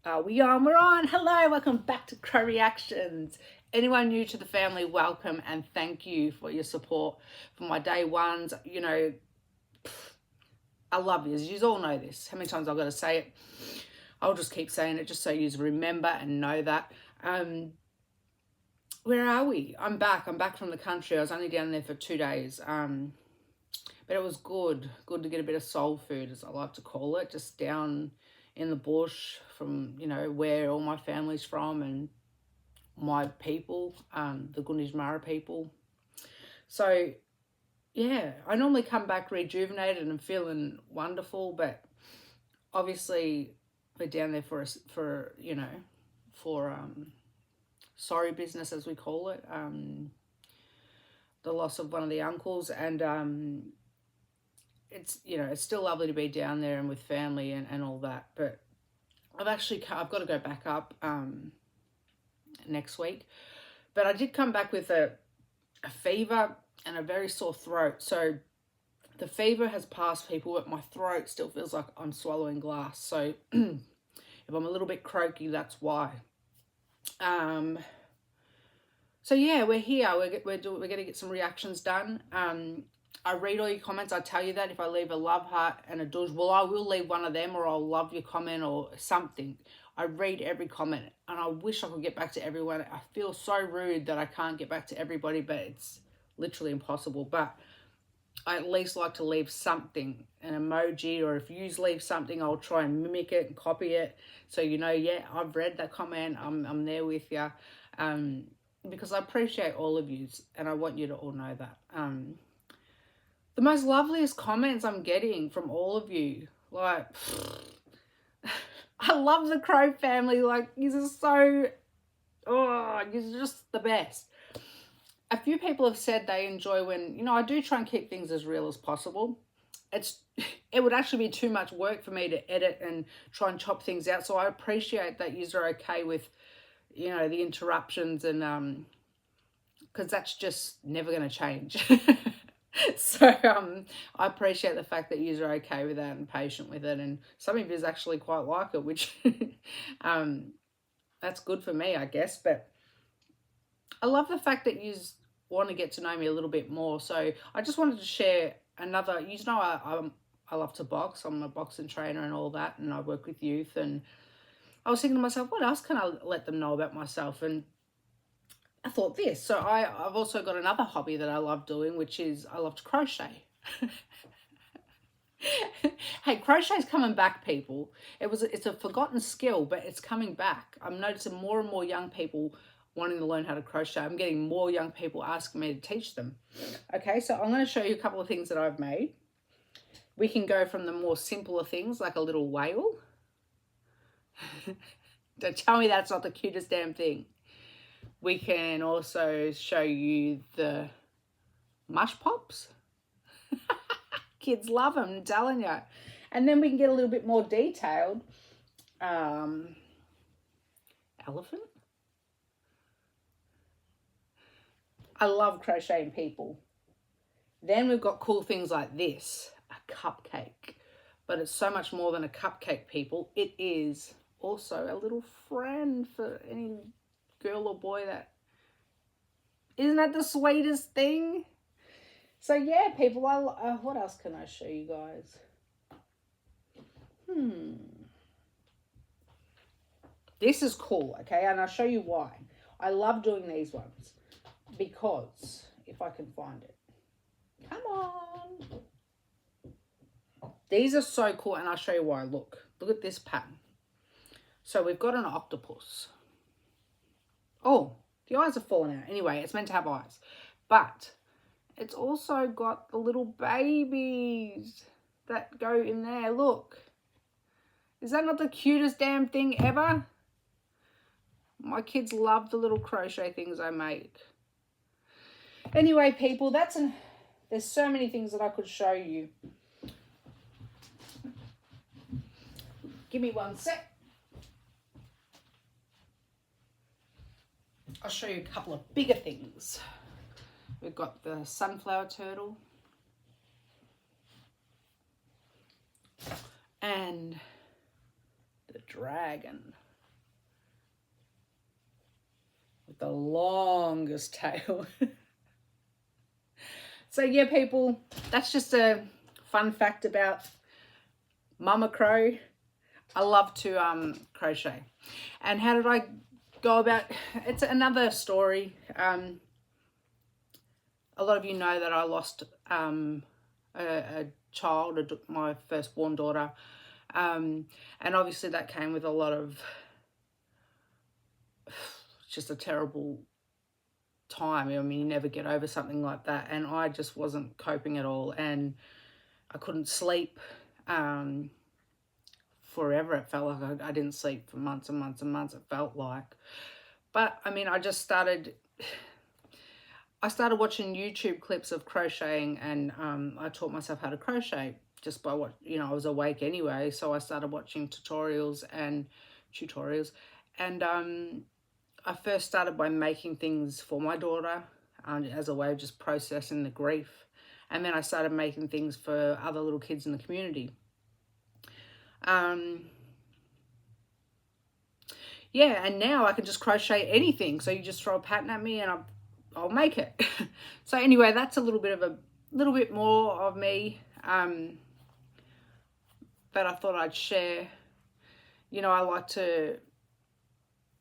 We're on. Hello, welcome back to Crow Reactions. Anyone new to the family, welcome and thank you for your support for my day ones. You know, I love you. You all know this. How many times I've got to say it? I'll just keep saying it just so you remember and know that. Where are we? I'm back. I'm back from the country. I was only down there for 2 days. But it was good to get a bit of soul food, as I like to call it, just down in the bush from, you know, where all my family's from and my people, the Gunditjmara people. So, yeah, I normally come back rejuvenated and feeling wonderful, but obviously we're down there for sorry business, as we call it, the loss of one of the uncles, and it's, you know, it's still lovely to be down there and with family and all that, but I've got to go back up next week. But I did come back with a fever and a very sore throat. So the fever has passed, people, but my throat still feels like I'm swallowing glass. So if I'm a little bit croaky, that's why. So yeah, we're here. We're going to get some reactions done. I read all your comments. I tell you that if I leave a love heart and a douche, well, I will leave one of them, or I'll love your comment or something. I read every comment, and I wish I could get back to everyone. I feel so rude that I can't get back to everybody, but it's literally impossible. But I at least like to leave something, an emoji, or if you leave something, I'll try and mimic it and copy it. So, you know, yeah, I've read that comment. I'm there with you, because I appreciate all of you, and I want you to all know that. The most loveliest comments I'm getting from all of you, like, I love the Crow family. Like, you're so, you're just the best. A few people have said they enjoy when, you know, I do try and keep things as real as possible. It would actually be too much work for me to edit and try and chop things out. So I appreciate that you're okay with, you know, the interruptions, and because that's just never going to change. So I appreciate the fact that you're okay with that and patient with it, and some of you actually quite like it, which that's good for me, I guess. But I love the fact that you want to get to know me a little bit more. So I just wanted to share another. You know, I love to box. I'm a boxing trainer and all that, and I work with youth. And I was thinking to myself, what else can I let them know about myself? And I thought this. So I've also got another hobby that I love doing, which is I love to crochet. Hey, crochet's coming back, people. It's a forgotten skill, but it's coming back. I'm noticing more and more young people wanting to learn how to crochet. I'm getting more young people asking me to teach them. Okay, so I'm going to show you a couple of things that I've made. We can go from the more simpler things, like a little whale. Don't tell me that's not the cutest damn thing. We can also show you the mush pops. Kids love them, I'm telling you. And then we can get a little bit more detailed. Elephant. I love crocheting people. Then we've got cool things like this, a cupcake. But it's so much more than a cupcake, people. It is also a little friend for any girl or boy that... Isn't that the sweetest thing? So yeah, people, what else can I show you guys? This is cool, okay? And I'll show you why. I love doing these ones because, if I can find it. Come on. These are so cool, and I'll show you why. Look at this pattern. So we've got an octopus. Oh, the eyes are falling out. Anyway, it's meant to have eyes. But it's also got the little babies that go in there. Look. Is that not the cutest damn thing ever? My kids love the little crochet things I make. Anyway, people, there's so many things that I could show you. Give me one sec. I'll show you a couple of bigger things. We've got the sunflower turtle. And the dragon. with the longest tail. So yeah, people, that's just a fun fact about Mama Crow. I love to crochet. And how did I go about? It's another story. A lot of you know that I lost a child, my firstborn daughter, and obviously that came with a lot of just a terrible time. I mean, you never get over something like that, and I just wasn't coping at all, and I couldn't sleep forever. It felt like I didn't sleep for months and months and months, it felt like. But I mean, I started watching YouTube clips of crocheting, and I taught myself how to crochet just by what, you know, I was awake anyway, so I started watching tutorials, and I first started by making things for my daughter as a way of just processing the grief. And then I started making things for other little kids in the community. Yeah, and now I can just crochet anything. So you just throw a pattern at me and I'll make it. So anyway, that's a little bit more of me that I thought I'd share. You know, I like to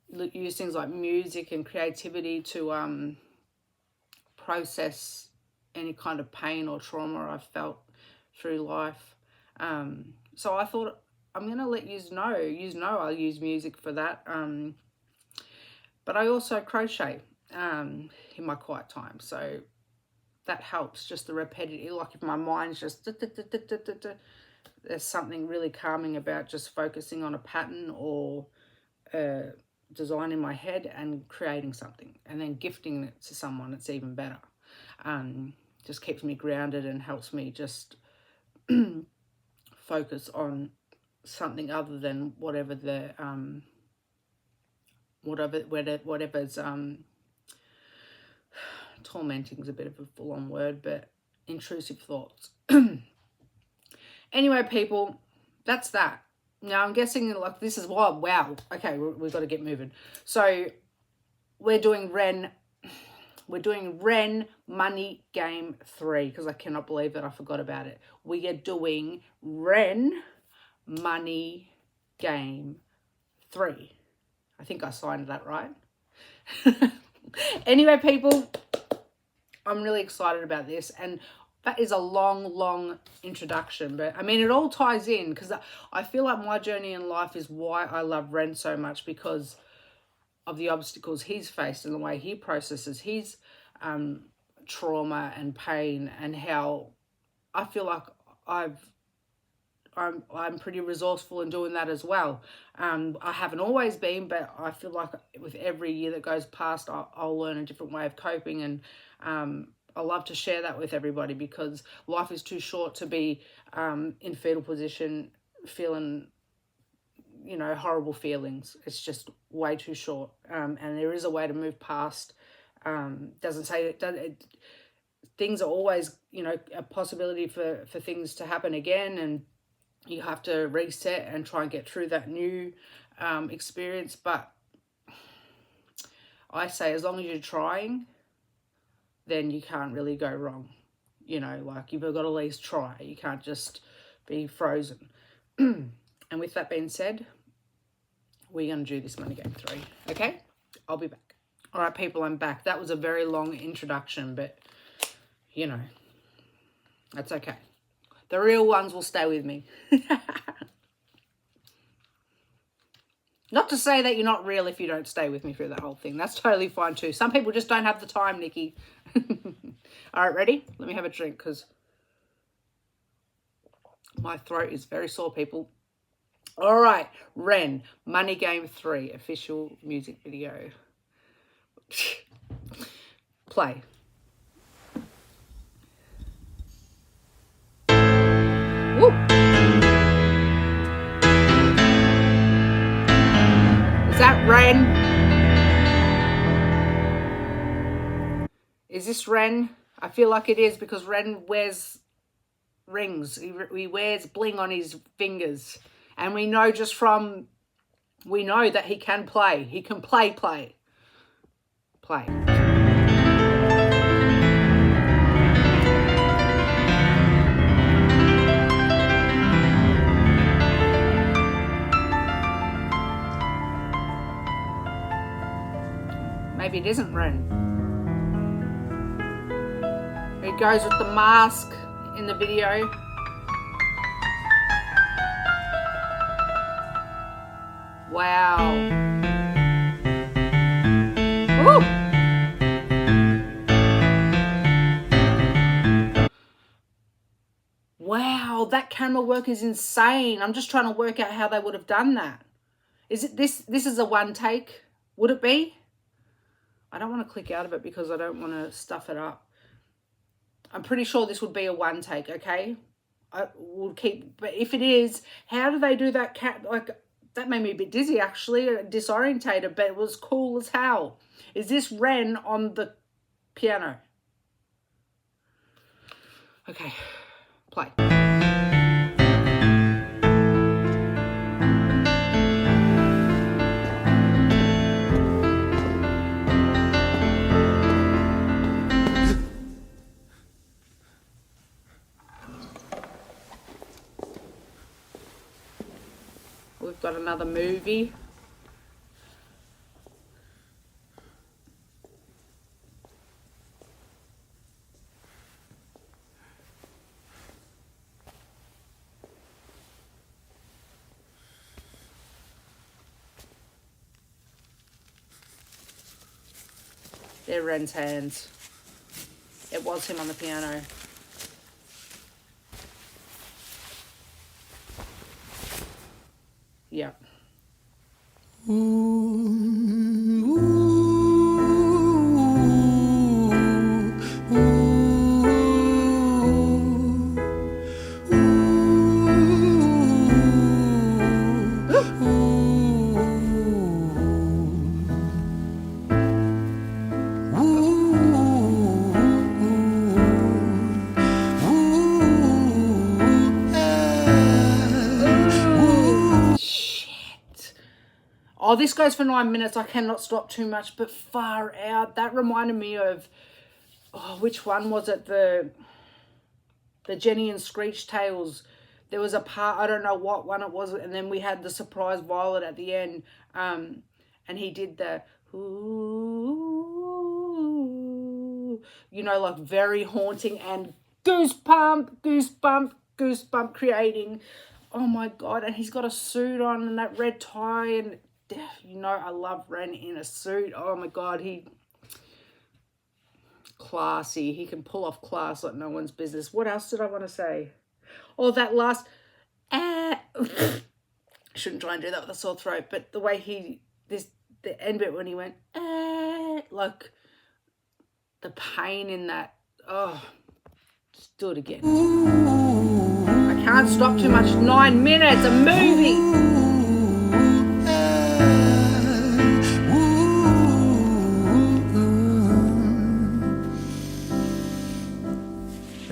use things like music and creativity to process any kind of pain or trauma I've felt through life. So I thought I'm going to let you know I use music for that. But I also crochet in my quiet time. So that helps, just the repetitive, like if my mind's just, there's something really calming about just focusing on a pattern or design in my head and creating something and then gifting it to someone. It's even better. Just keeps me grounded and helps me just focus on something other than whatever's tormenting is a bit of a full-on word, but intrusive thoughts. Anyway, people, that's that. Now I'm guessing like this is wow. Okay, we've got to get moving. So we're doing REN Money Game 3 because I cannot believe that I forgot about it. We are doing REN Money Game 3. I think I signed that right. Anyway, people, I'm really excited about this, and that is a long introduction, but I mean, it all ties in because I feel like my journey in life is why I love Ren so much, because of the obstacles he's faced and the way he processes his trauma and pain, and how I feel like I'm pretty resourceful in doing that as well. I haven't always been, but I feel like with every year that goes past, I'll learn a different way of coping, and I love to share that with everybody because life is too short to be in fetal position feeling, you know, horrible feelings. It's just way too short. And there is a way to move past. Doesn't say that things are always, you know, a possibility for things to happen again, and you have to reset and try and get through that new experience. But I say, as long as you're trying, then you can't really go wrong. You know, like, you've got to at least try. You can't just be frozen. And with that being said, we're going to do this Money Game 3. Okay? I'll be back. All right, people, I'm back. That was a very long introduction, but, you know, that's okay. The real ones will stay with me. Not to say that you're not real if you don't stay with me through that whole thing. That's totally fine too. Some people just don't have the time, Nikki. All right, ready? Let me have a drink because my throat is very sore, people. All right, Ren, Money Game 3, official music video. Play. Woo! Is that Ren? Is this Ren? I feel like it is because Ren wears rings. He wears bling on his fingers. And we know that he can play. He can play. Play. Maybe it isn't Ren. It goes with the mask in the video. Wow. Ooh. Wow, that camera work is insane. I'm just trying to work out how they would have done that. Is it this is a one take? Would it be? I don't want to click out of it because I don't want to stuff it up. I'm pretty sure this would be a one take, okay? I will keep, but if it is, how do they do that like, that made me a bit dizzy actually, disorientated, but it was cool as hell. Is this Ren on the piano? Okay, play. We've got another movie. They're Ren's hands. It was him on the piano. Yeah. Oh, this goes for 9 minutes. I cannot stop too much, but far out. That reminded me of, oh, which one was it? The Jenny and Screech Tales. There was a part, I don't know what one it was, and then we had the surprise violet at the end. And he did the, ooh, you know, like very haunting and goosebump creating. Oh my God, and he's got a suit on and that red tie, and you know, I love Ren in a suit. Oh my God, classy. He can pull off class like no one's business. What else did I want to say? Oh, that last, shouldn't try and do that with a sore throat, but the way the end bit when he went, like the pain in that. Oh, just do it again. I can't stop too much. 9 minutes, a movie.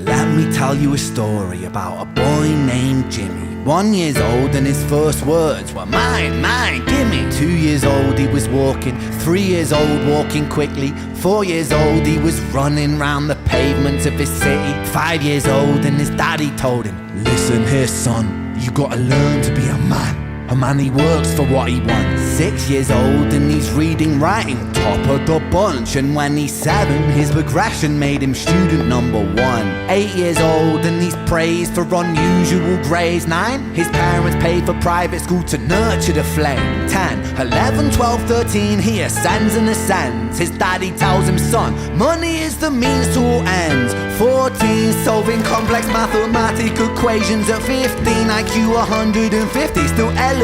Let me tell you a story about a boy named Jimmy. 1 year old and his first words were mine, mine, gimme. 2 years old he was walking, 3 years old walking quickly. 4 years old he was running round the pavements of his city. 5 years old and his daddy told him, listen here son, you gotta learn to be a man. A man, he works for what he wants. 6 years old and he's reading, writing, top of the bunch. And when he's 7, his progression made him student number 1. 8 years old and he's praised for unusual grades. 9, his parents paid for private school to nurture the flame. 10, 11, 12, 13, he ascends and ascends. His daddy tells him, son, money is the means to all ends. 14, solving complex mathematical equations. At 15, IQ 150, still elevating.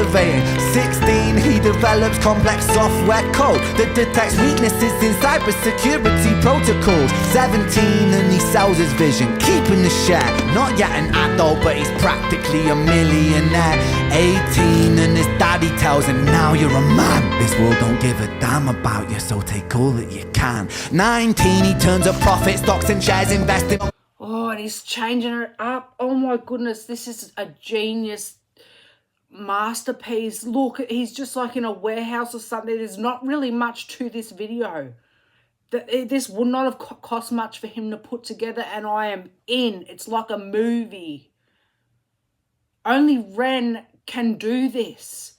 16, he develops complex software code that detects weaknesses in cybersecurity protocols. 17, and he sells his vision, keeping the share. Not yet an adult, but he's practically a millionaire. 18, and his daddy tells him, now you're a man. This world don't give a damn about you, so take all that you can. 19, he turns a profit, stocks and shares, investing. Oh, and he's changing it up. Oh my goodness, this is a genius masterpiece. Look, he's just like in a warehouse or something. There's not really much to this video. This would not have cost much for him to put together, and I am in. It's like a movie. Only Ren can do this.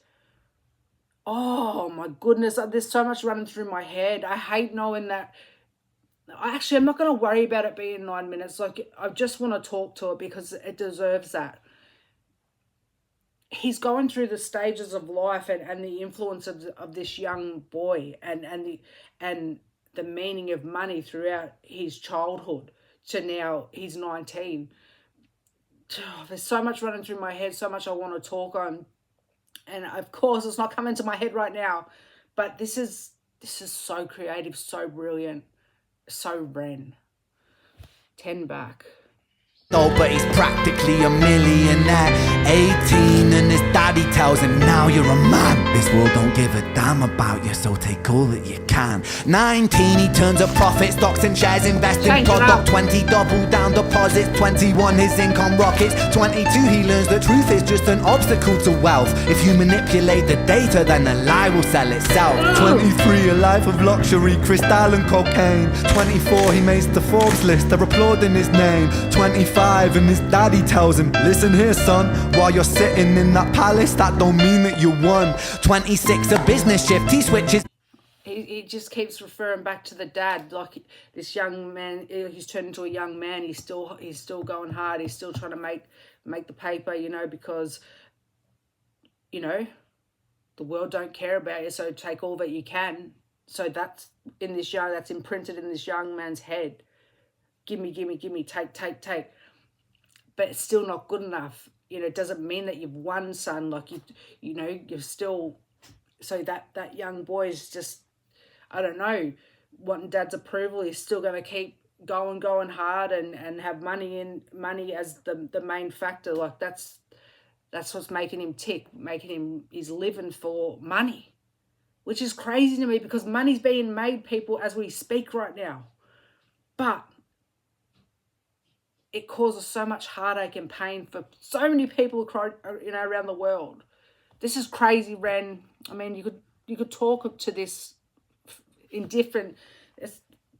Oh my goodness, there's so much running through my head. I hate knowing that. Actually, I'm not going to worry about it being 9 minutes. Like, I just want to talk to it because it deserves that. He's going through the stages of life and the influence of this young boy and the meaning of money throughout his childhood to now he's 19. Oh, there's so much running through my head, so much I want to talk on. And of course, it's not coming to my head right now. But this is so creative, so brilliant, so Ren. 10 back. Oh, but he's practically a millionaire. 18 and his daddy tells him, now you're a man. This world don't give a damn about you, so take all that you can. 19, he turns a profit, stocks and shares, invest in product. 20, double down deposits. 21, his income rockets. 22, he learns the truth is just an obstacle to wealth. If you manipulate the data, then the lie will sell itself. 23, a life of luxury, crystal and cocaine. 24, he makes the Forbes list, they're applauding his name. 25, and his daddy tells him, listen here son, while you're sitting in that palace, that don't mean that you won. 26, a business shift, he switches. He just keeps referring back to the dad, like this young man, he's turned into a young man, he's still going hard, he's still trying to make the paper, you know, because, you know, the world don't care about you, so take all that you can. So that's imprinted in this young man's head. Gimme, take. But it's still not good enough. You know, it doesn't mean that you've won, son. Like, you know, you're still... So that young boy is just, I don't know, wanting dad's approval. He's still going to keep going hard and have money as the main factor. Like, that's what's making him tick, he's living for money. Which is crazy to me because money's being made, people, as we speak right now. But it causes so much heartache and pain for so many people, you know, around the world. This is crazy, Ren. I mean, you could talk to this in different.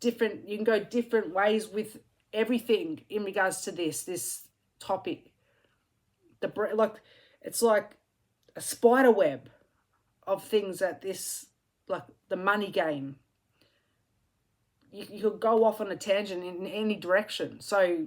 You can go different ways with everything in regards to this topic. It's like a spider web of things that this, like the money game. You could go off on a tangent in any direction. So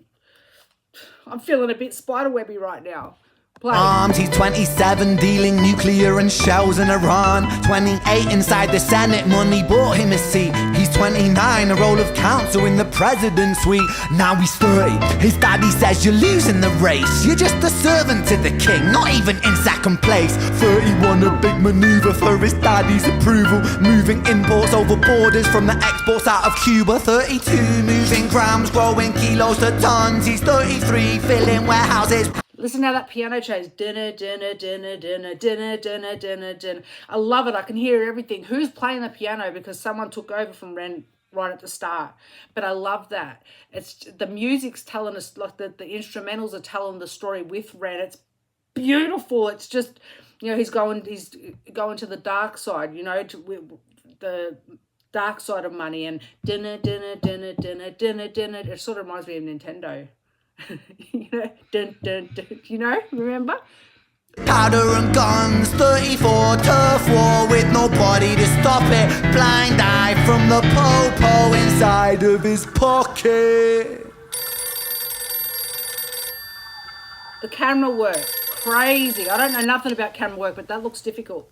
I'm feeling a bit spiderwebby right now. Arms, he's 27, dealing nuclear and shells in Iran. 28 inside the Senate, money bought him a seat. He's 29, a role of counsel in the president's suite. Now he's 30, his daddy says you're losing the race. You're just a servant to the king, not even in second place. 31, a big maneuver for his daddy's approval. Moving imports over borders from the exports out of Cuba. 32, moving grams, growing kilos to tons. He's 33, filling warehouses. Listen how that piano plays. Dinner, dinner, dinner, dinner, dinner, dinner, dinner, dinner. I love it. I can hear everything. Who's playing the piano? Because someone took over from Ren right at the start. But I love that. It's the music's telling us, like the instrumentals are telling the story with Ren. It's beautiful. It's just, you know, he's going to the dark side, you know, to the dark side of money, and dinner, dinner, dinner, dinner, dinner, dinner. It sort of reminds me of Nintendo. You know, dun, dun, dun, you know, remember? Powder and guns, 34, turf war with nobody to stop it. Blind eye from the po-po inside of his pocket. The camera work, crazy. I don't know nothing about camera work, but that looks difficult.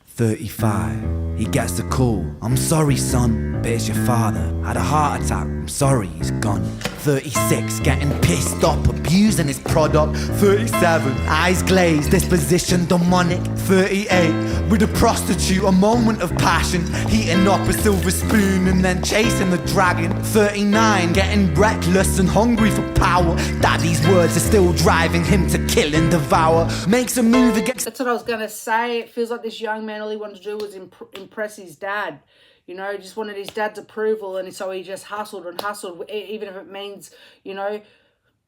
35, he gets a call. I'm sorry, son, but it's your father. Had a heart attack, I'm sorry, he's gone. 36, getting pissed off, abusing his product. 37, eyes glazed, disposition demonic. 38, with a prostitute, a moment of passion, heating up a silver spoon and then chasing the dragon. 39, getting reckless and hungry for power. Daddy's words are still driving him to kill and devour. Makes a move against... That's what I was going to say. It feels like this young man, all he wanted to do was impress his dad. You know, just wanted his dad's approval, and so he just hustled, even if it means, you know,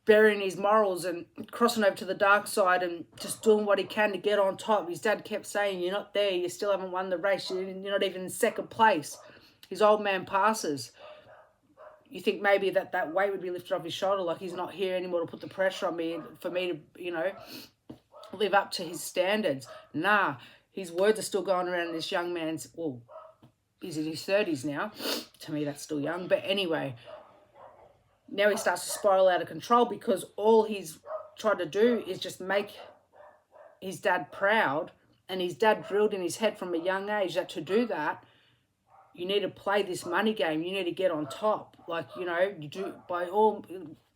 burying his morals and crossing over to the dark side and just doing what he can to get on top. His dad kept saying, you're not there, you still haven't won the race, you're not even in second place. His old man passes. you think maybe that weight would be lifted off his shoulder, like he's not here anymore to put the pressure on me for me to, you know, live up to his standards. Nah, his words are still going around in this young man's, well, he's in his 30s now. To me, that's still young. But anyway, now he starts to spiral out of control because all he's tried to do is just make his dad proud. And his dad drilled in his head from a young age that to do that, you need to play this money game. You need to get on top. Like, you know, you do by all,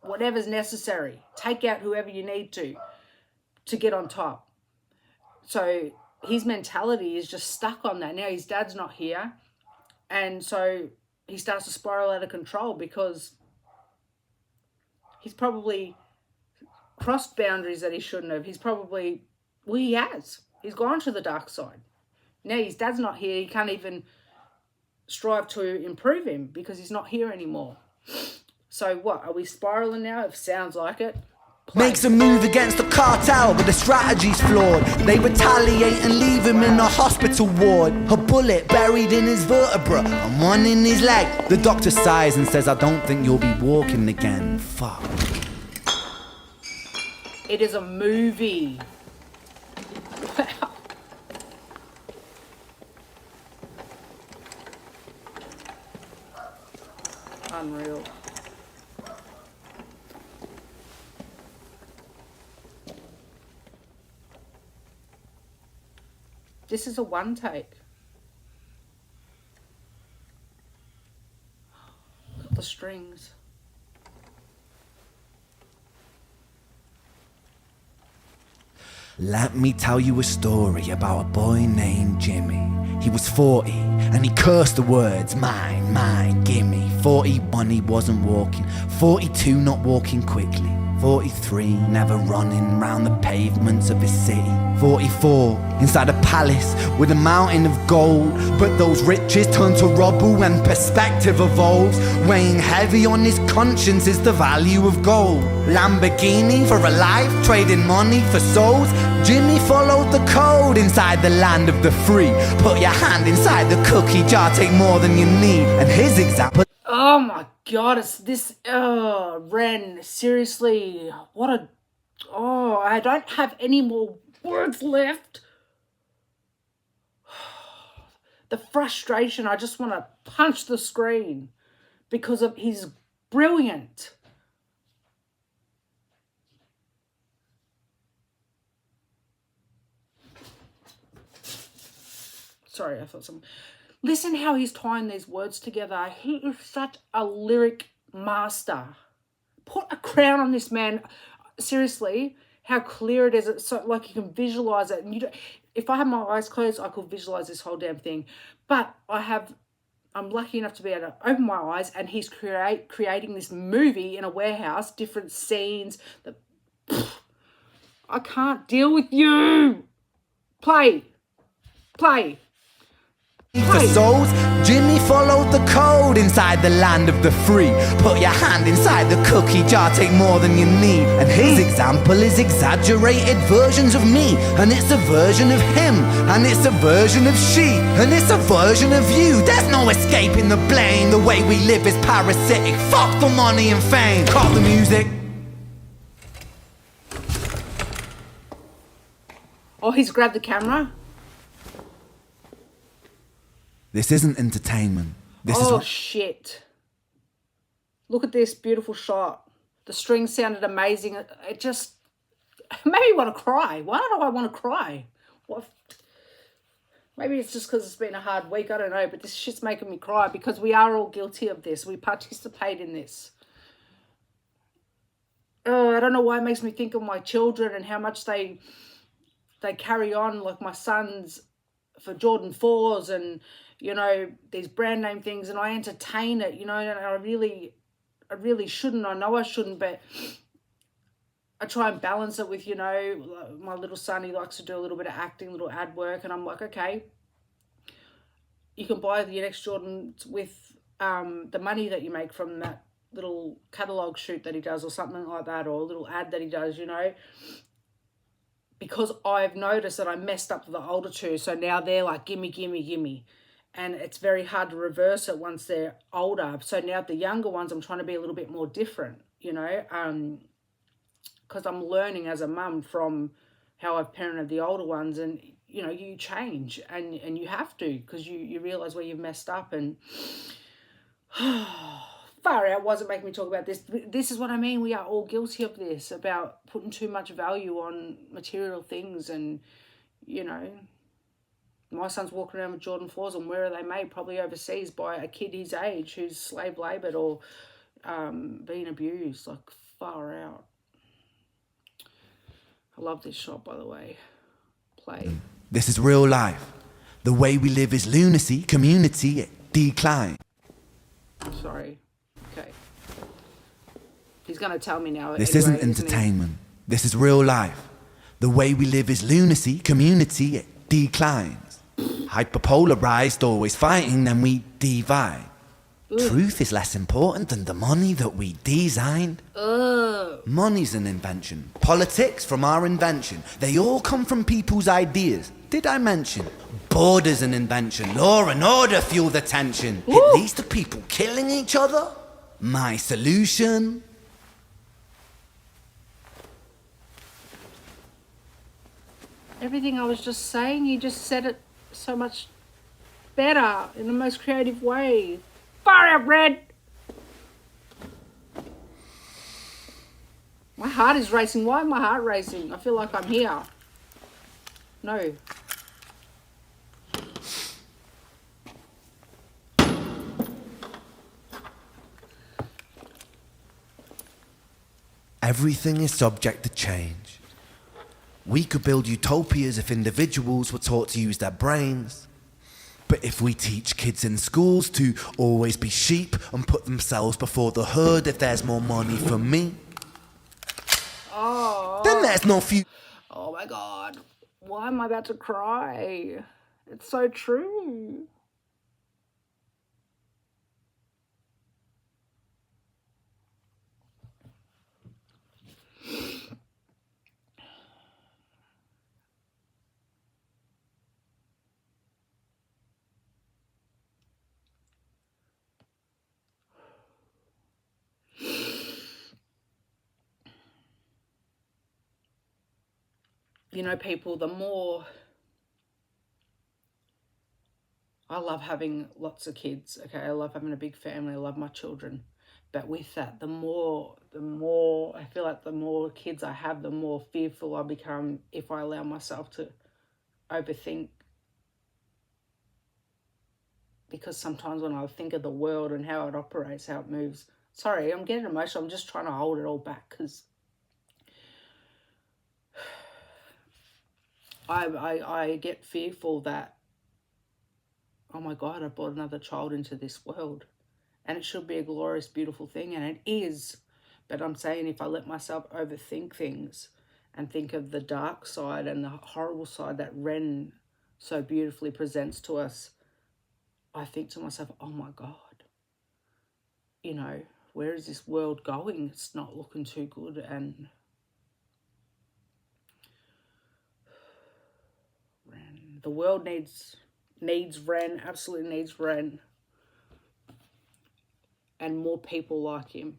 whatever's necessary. Take out whoever you need to get on top. So his mentality is just stuck on that. Now his dad's not here. And so he starts to spiral out of control because he's probably crossed boundaries that he shouldn't have. He's probably, well, he has. He's gone to the dark side. Now his dad's not here. He can't even strive to improve him because he's not here anymore. So what? Are we spiraling now? It sounds like it. Makes a move against the cartel, but the strategy's flawed. They retaliate and leave him in a hospital ward. A bullet buried in his vertebra and one in his leg. The doctor sighs and says, I don't think you'll be walking again. Fuck. It is a movie. Wow. Unreal. This is a one take. Look at the strings. Let me tell you a story about a boy named Jimmy. He was 40 and he cursed the words, mine, mine, gimme. 41 he wasn't walking, 42 not walking quickly, 43 never running round the pavements of his city, 44 inside a palace with a mountain of gold. But those riches turn to rubble and perspective evolves. Weighing heavy on his conscience is the value of gold. Lamborghini for a life, trading money for souls. Jimmy followed the code inside the land of the free. Put your hand inside the cookie jar, take more than you need. And his example... Oh my God, it's this, Ren, seriously, what a, I don't have any more words left. The frustration, I just want to punch the screen because of, he's brilliant. Sorry, I thought some... Listen how he's tying these words together. He is such a lyric master. Put a crown on this man. Seriously, how clear it is. It's so, like you can visualize it. And you don't, if I had my eyes closed, I could visualize this whole damn thing. But I'm lucky enough to be able to open my eyes, and he's creating this movie in a warehouse, different scenes. I can't deal with you. Play. For souls, Jimmy followed the code inside the land of the free. Put your hand inside the cookie jar, take more than you need. And his example is exaggerated versions of me. And it's a version of him, and it's a version of she, and it's a version of you. There's no escaping the blame. The way we live is parasitic. Fuck the money and fame. Cut the music. Oh, he's grabbed the camera. This isn't entertainment. This is... shit. Look at this beautiful shot. The strings sounded amazing. It just made me want to cry. Why do I want to cry? What? Maybe it's just because it's been a hard week. I don't know. But this shit's making me cry because we are all guilty of this. We participate in this. I don't know why it makes me think of my children and how much they carry on, like my sons for Jordan 4s and, you know, these brand name things, and I entertain it, you know, and I really shouldn't. I know I shouldn't, but I try and balance it with, you know, my little son, he likes to do a little bit of acting, little ad work, and I'm like, okay, you can buy the next Jordans with the money that you make from that little catalogue shoot that he does or something like that, or a little ad that he does, you know, because I've noticed that I messed up the older two, so now they're like, gimme. and it's very hard to reverse it once they're older. So now the younger ones, I'm trying to be a little bit more different, you know, because I'm learning as a mum from how I've parented the older ones, and you know, you change, and you have to, because you realize where you've messed up. And far out, wasn't making me talk about this. This is what I mean. We are all guilty of this, about putting too much value on material things. And you know, my son's walking around with Jordan 4s, and where are they made? Probably overseas by a kid his age who's slave laboured or being abused. Like, far out. I love this shot, by the way. Play. This is real life. The way we live is lunacy, community, decline. Sorry. Okay. He's going to tell me now. This anyway, isn't entertainment. This is real life. The way we live is lunacy, community, declines. Hyperpolarized, always fighting, then we divide. Ugh. Truth is less important than the money that we designed. Ugh. Money's an invention. Politics from our invention. They all come from people's ideas. Did I mention? Border's an invention. Law and order fuel the tension. Ooh. It leads to people killing each other. My solution? Everything I was just saying, you just said it so much better, in the most creative way. Far out, Red! My heart is racing. Why is my heart racing? I feel like I'm here. No. Everything is subject to change. We could build utopias if individuals were taught to use their brains. But if we teach kids in schools to always be sheep and put themselves before the herd if there's more money for me, then there's no future. Oh my God. Why am I about to cry? It's so true. You know, people, the more... I love having lots of kids, okay? I love having a big family. I love my children. But with that, the more, I feel like the more kids I have, the more fearful I become if I allow myself to overthink. Because sometimes when I think of the world and how it operates, how it moves... Sorry, I'm getting emotional. I'm just trying to hold it all back, because... I get fearful that, oh my God, I brought another child into this world. And it should be a glorious, beautiful thing, and it is. But I'm saying, if I let myself overthink things and think of the dark side and the horrible side that Ren so beautifully presents to us, I think to myself, oh my God, you know, where is this world going? It's not looking too good. And the world needs Ren, absolutely needs Ren. And more people like him.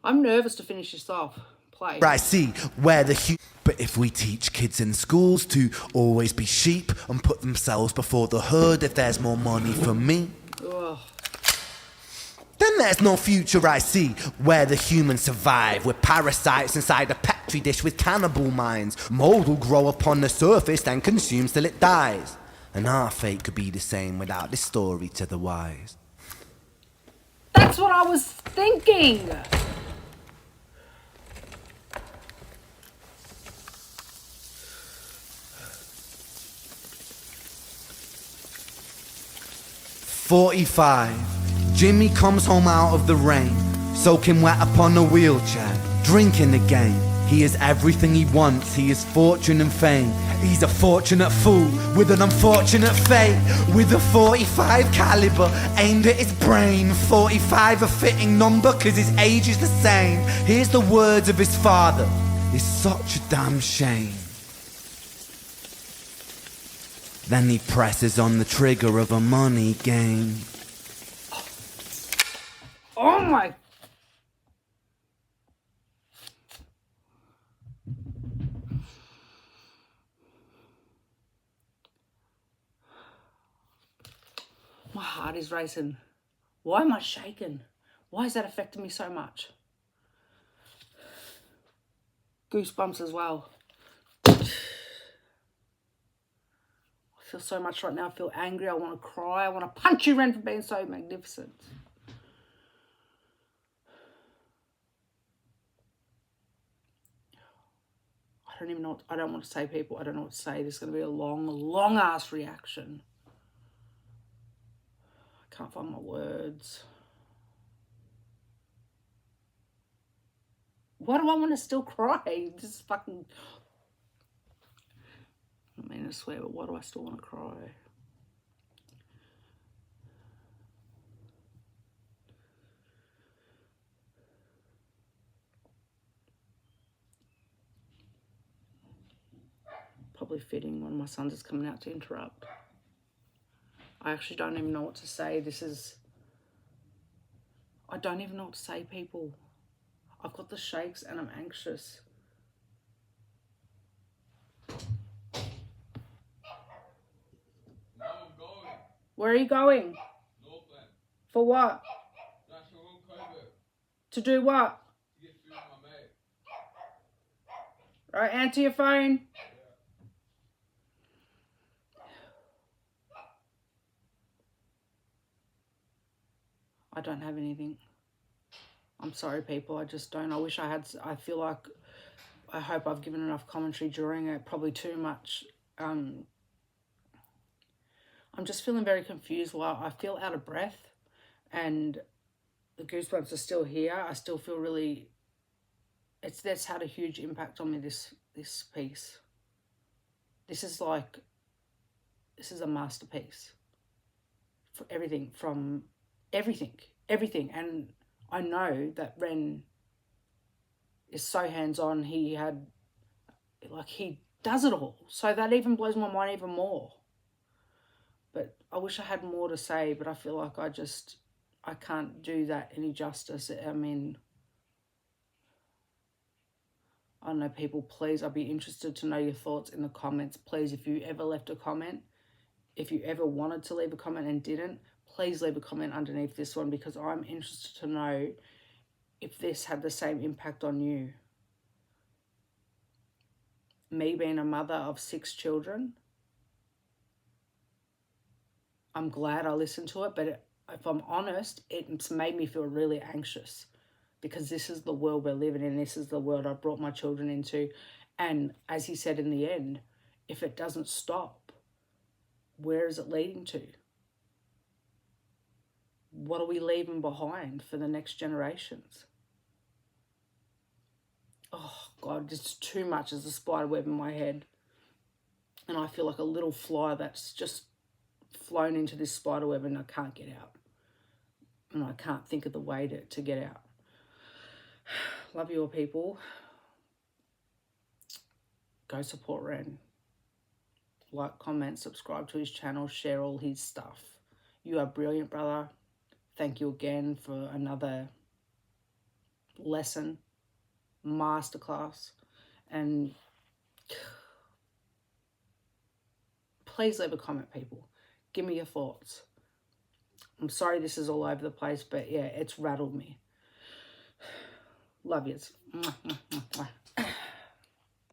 I'm nervous to finish this off. Play. I see where but if we teach kids in schools to always be sheep and put themselves before the herd if there's more money for me, Ugh. then there's no future. I see where the humans survive with parasites inside a petri dish with cannibal minds. Mold will grow upon the surface and consumes till it dies. And our fate could be the same without this story to the wise. That's what I was thinking. "45. Jimmy comes home out of the rain, soaking wet upon a wheelchair, drinking again. He is everything he wants, he is fortune and fame. He's a fortunate fool with an unfortunate fate. With a 45 caliber aimed at his brain. 45 a fitting number cause his age is the same. Here's the words of his father, it's such a damn shame. Then he presses on the trigger of a money game. Oh my. My heart is racing. Why am I shaking? Why is that affecting me so much? Goosebumps as well. I feel so much right now. I feel angry. I want to cry. I want to punch you, Ren, for being so magnificent. I don't even know what, I don't want to say, people. I don't know what to say. This is going to be a long ass reaction. I can't find my words. Why do I want to still cry? This is fucking... I mean, I swear, but why do I still want to cry? Probably fitting when my son's just coming out to interrupt. I actually don't even know what to say. This is... I don't even know what to say, people. I've got the shakes and I'm anxious. Now I'm going. Where are you going? Northland. For what? National COVID. To do what? To get food with my mate. Right, answer your phone. I don't have anything. I'm sorry, people. I just don't. I wish I had. I feel like, I hope I've given enough commentary during it. Probably too much. I'm just feeling very confused. While I feel out of breath, and the goosebumps are still here. I still feel really. That's had a huge impact on me. This piece. This is like. This is a masterpiece. For everything from everything, and I know that Ren is so hands-on. He does it all. So that even blows my mind even more. But I wish I had more to say, but I feel like I can't do that any justice. I mean, I don't know, people, please, I'd be interested to know your thoughts in the comments. Please, if you ever left a comment, if you ever wanted to leave a comment and didn't, please leave a comment underneath this one, because I'm interested to know if this had the same impact on you. Me being a mother of 6 children, I'm glad I listened to it, but if I'm honest, it's made me feel really anxious, because this is the world we're living in. This is the world I brought my children into. And as he said in the end, if it doesn't stop, where is it leading to? What are we leaving behind for the next generations? Oh, God, it's too much. There's a spider web in my head. And I feel like a little fly that's just flown into this spider web and I can't get out. And I can't think of the way to get out. Love you all, people. Go support Ren. Like, comment, subscribe to his channel, share all his stuff. You are brilliant, brother. Thank you again for another lesson, masterclass. And please leave a comment, people. Give me your thoughts. I'm sorry this is all over the place, but yeah, it's rattled me. Love yous.